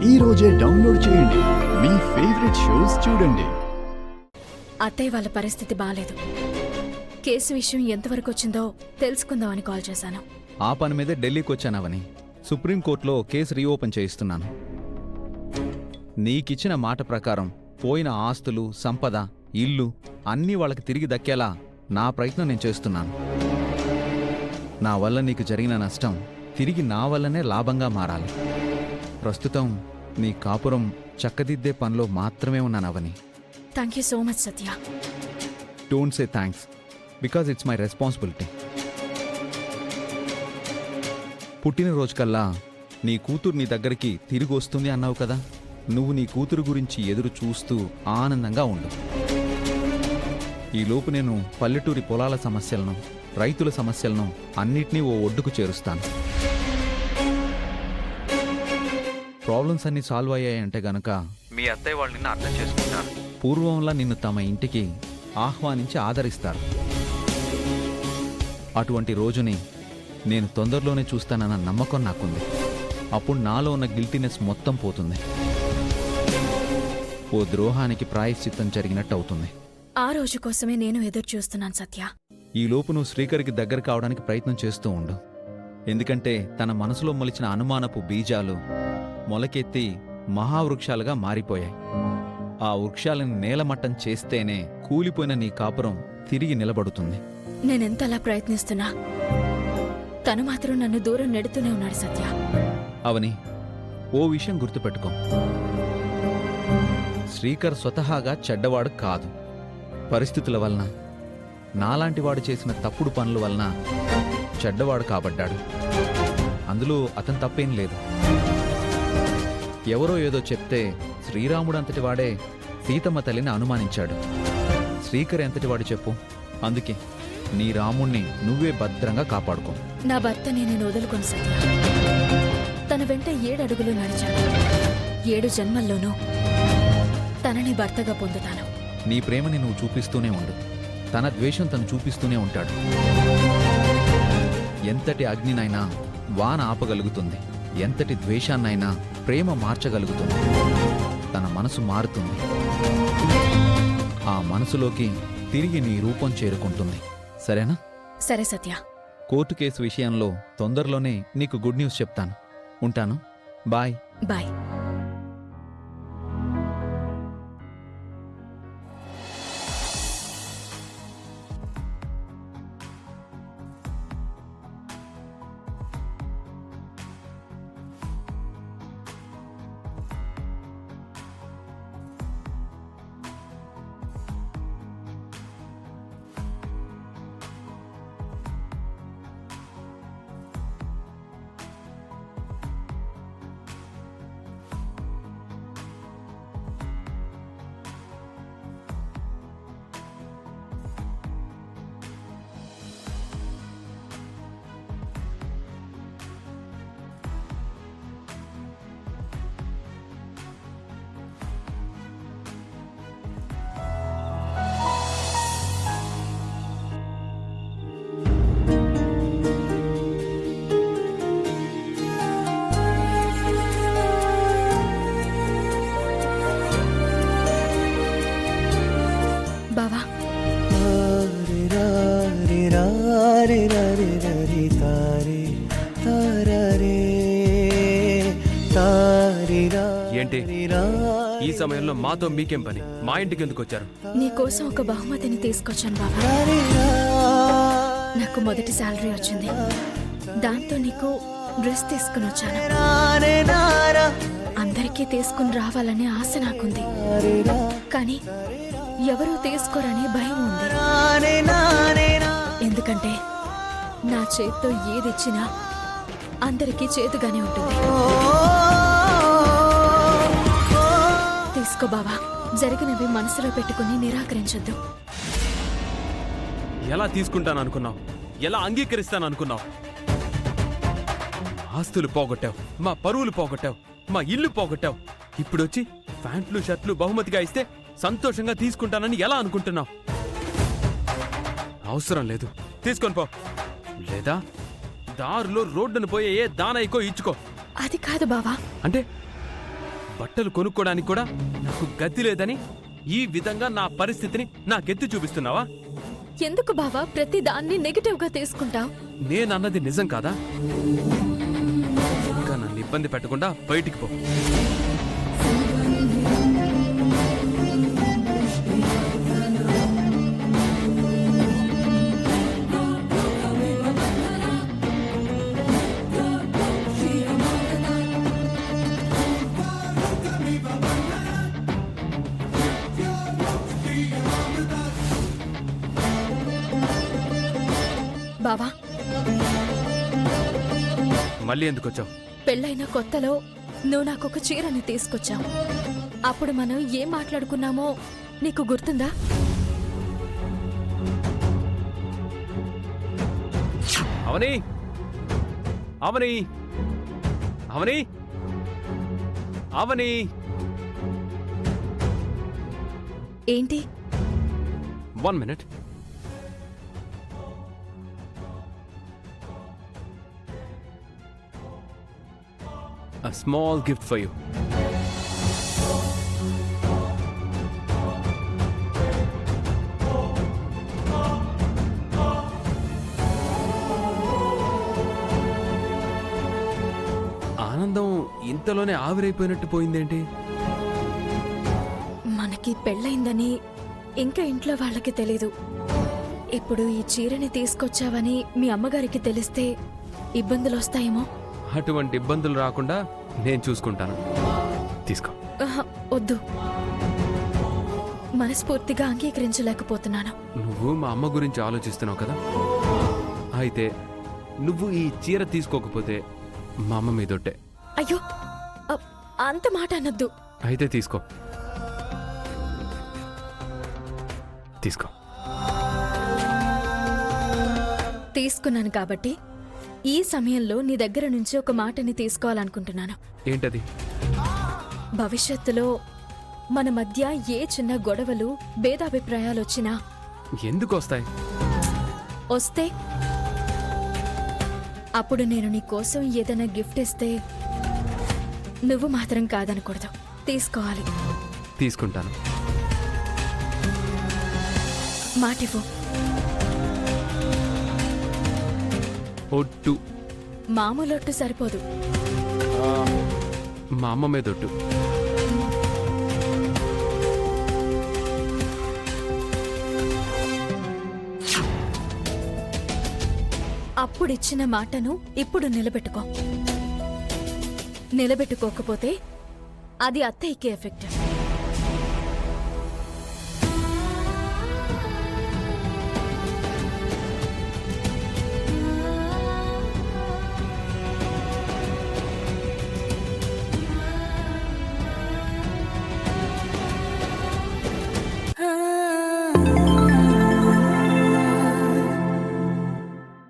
ఈ రోజే డౌన్లోడ్ చేయండి. మీ ఫేవరెట్ షోస్ చూడండి. అత్తయ్య వాళ్ళ పరిస్థితి బాలేదు. కేసు విషయం ఎంతవరకు వచ్చిందో తెలుసుకుందామని కాల్ చేశాను. ఆ పని మీదే ఢిల్లీకి వచ్చానవని సుప్రీంకోర్టులో కేసు రీఓపెన్ చేయిస్తున్నాను. నీకిచ్చిన మాట ప్రకారం పోయిన ఆస్తులు, సంపద, ఇల్లు అన్నీ వాళ్ళకి తిరిగి దక్కేలా నా ప్రయత్నం నేను చేస్తున్నాను. నా వల్ల నీకు జరిగిన నష్టం తిరిగి నా వల్లనే లాభంగా మారాలి. ప్రస్తుతం నీ కాపురం చక్కదిద్దే పనిలో మాత్రమే ఉన్నానవని. Thank you so much Satya. Don't say thanks, because it's my responsibility. పుట్టినరోజు కల్లా నీ కూతురు నీ దగ్గరికి తిరిగి వస్తుంది అన్నావు కదా. నువ్వు నీ కూతురు గురించి ఎదురు చూస్తూ ఆనందంగా ఉండు. ఈలోపు నేను పల్లెటూరి పొలాల సమస్యలను, రైతుల సమస్యలను అన్నిటినీ ఓ ఒడ్డుకు చేరుస్తాను. ప్రాబ్లమ్స్ అన్నీ సాల్వ్ అయ్యాయంటే గనక మీ అత్తయ్య వాళ్ళు నిన్ను అర్థం చేసుకుంటారు. పూర్వంలా నిన్ను తమ ఇంటికి ఆహ్వానించి ఆదరిస్తారు. అటువంటి రోజుని నేను తొందరలోనే చూస్తానన్న నమ్మకం నాకుంది. అప్పుడు నాలో ఉన్న గిల్టీనెస్ మొత్తం పోతుంది. ఓ ద్రోహానికి ప్రాయశ్చిత్తం జరిగినట్టు అవుతుంది. ఆ రోజు కోసమే నేను ఎదురు చూస్తున్నాను సత్య. ఈలోపు నువ్వు శ్రీకర్కి దగ్గర కావడానికి ప్రయత్నం చేస్తూ ఉండు. ఎందుకంటే తన మనసులో మొలిచిన అనుమానపు బీజాలు మొలకెత్తి మహావృక్షాలుగా మారిపోయాయి. ఆ వృక్షాలను నేలమట్టం చేస్తేనే కూలిపోయిన నీ కాపురం తిరిగి నిలబడుతుంది. నేనెంతలా ప్రయత్నిస్తున్నా తను మాత్రం నన్ను దూరం నెడుతూనే ఉన్నాడు సత్య. అవని, ఓ విషయం గుర్తుపెట్టుకో. శ్రీకర్ స్వతహాగా చెడ్డవాడు కాదు. పరిస్థితుల వలన, నాలాంటి వాడు చేసిన తప్పుడు పనుల వలన చెడ్డవాడు కాబడ్డాడు. అందులో అతని తప్పేం లేదు. ఎవరో ఏదో చెప్తే శ్రీరాముడు అంతటి వాడే సీతమ్మ తల్లిని అనుమానించాడు. శ్రీకర్ ఎంతటివాడు చెప్పు. అందుకే నీ రాముణ్ణి నువ్వే భద్రంగా కాపాడుకో. నా భర్తని నేను వదులుకొని సత్య. తన వెంట 7 అడుగులు నడిచాను. 7 జన్మల్లోనూ తనని భర్తగా పొందుతాను. నీ ప్రేమని నువ్వు చూపిస్తూనే ఉండు. తన ద్వేషం తను చూపిస్తూనే ఉంటాడు. ఎంతటి అగ్నినైనా వాన ఆపగలుగుతుంది. ఎంతటి ద్వేషాన్నైనా ప్రేమ మార్చగలుగుతుంది. తన మనసు మారుతుంది. ఆ మనసులోకి తిరిగి నీ రూపం చేరుకుంటుంది. సరేనా? సరే సత్య. కోర్టు కేసు విషయంలో తొందరలోనే నీకు గుడ్ న్యూస్ చెప్తాను. ఉంటాను. బాయ్. బాయ్. బావా, ఏంటి ఈ సమయంలో మాతో మీకేం పని? మా ఇంటికి ఎందుకు వచ్చారు? నీకోసం ఒక బహుమతిని తీసుకొచ్చాను బావా. నాకు మొదటి శాలరీ వచ్చింది. దాంతో నీకు డ్రెస్ తీసుకుని వచ్చాను. అందరికీ తీసుకుని రావాలనే ఆశ నాకుంది. కానీ ఎవరూ తీసుకోరనే భయం ఉంది. ఎందుకంటే నా చేత్తో ఏదిచ్చినా అందరికీ చేతుగానే ఉంటుంది. తీసుకో బావా. జరిగినవి మనసులో పెట్టుకుని నిరాకరించొద్దు. ఎలా తీసుకుంటాననుకున్నావు? ఎలా అంగీకరిస్తాననుకున్నావు? ఆస్తులు పోగొట్టావు, మా పరువులు పోగొట్టావు, మా ఇల్లు పోగొట్టావు. ఇప్పుడొచ్చి ప్యాంట్లు షర్ట్లు బహుమతిగా ఇస్తే సంతోషంగా తీసుకుంటానని ఎలా అనుకుంటున్నావు? అవసరం లేదు, తీసుకొని పో. లేదా దారిలో రోడ్డును పోయే ఏ దానయ్యకో ఇచ్చుకో. అది కాదు బావా. అంటే బట్టలు కొనుక్కోడానికి కూడా నాకు గతి లేదని ఈ విధంగా నా పరిస్థితిని నాకెత్తి చూపిస్తున్నావా? ఎందుకు బావా ప్రతి దాన్ని నెగటివ్ గా తీసుకుంటావు? నేనన్నది నిజం కాదా? ఇంకా నన్ను ఇబ్బంది పెట్టకుండా బయటికి పో. బావా మళ్ళీ ఎందుకు వచ్చావు? పెళ్ళైన కొత్తలో నువ్వు నాకొక చీరని తీసుకొచ్చావు. అప్పుడు మనం ఏం మాట్లాడుకున్నామో నీకు గుర్తుందా? అవని అవని అవని అవని ఏంటి? 1 minute. A small gift for you. ఆనందం ఇంతలోనే ఆవిరైపోయినట్టు పోయిందేంటి? మనకి పెళ్ళైందని ఇంకా ఇంట్లో వాళ్ళకి తెలీదు. ఇప్పుడు ఈ చీరని తీసుకొచ్చావని మీ అమ్మగారికి తెలిస్తే ఇబ్బందులు వస్తాయేమో. అటువంటి ఇబ్బందులు రాకుండా నేను చూసుకుంటాను. తీసుకో. ఆహా, వద్దు. మనస్ఫూర్తిగా అంగీకరించలేకపోతున్నాను. నువ్వు మా అమ్మ గురించి ఆలోచిస్తున్నావు కదా, అయితే నువ్వు ఈ చీర తీసుకోకపోతే మా అమ్మ మీదొట్టే. అయ్యో, అంత మాట అనొద్దు. అయితే తీసుకో. తీసుకో. తీసుకున్నాను కాబట్టి ఈ సమయంలో నీ దగ్గర నుంచి ఒక మాటని తీసుకోవాలనుకుంటున్నాను. ఏంటది? భవిష్యత్తులో మన మధ్య ఏ చిన్న గొడవలు భేదాభిప్రాయాలు వచ్చినా ఎందుకు వస్తాయి? వస్తే అప్పుడు నేను నీ కోసం ఏదైనా గిఫ్ట్ ఇస్తే నువ్వు మాత్రం కాదనకూడదు, తీసుకోవాలి. తీసుకుంటాను. మాటివ్వు. ఒట్టు. మామూలొట్టు సరిపోదు. మా అమ్మ మీదొట్టు. అప్పుడిచ్చిన మాటను ఇప్పుడు నిలబెట్టుకో. నిలబెట్టుకోకపోతే అది అత్తయ్యకి ఎఫెక్ట్.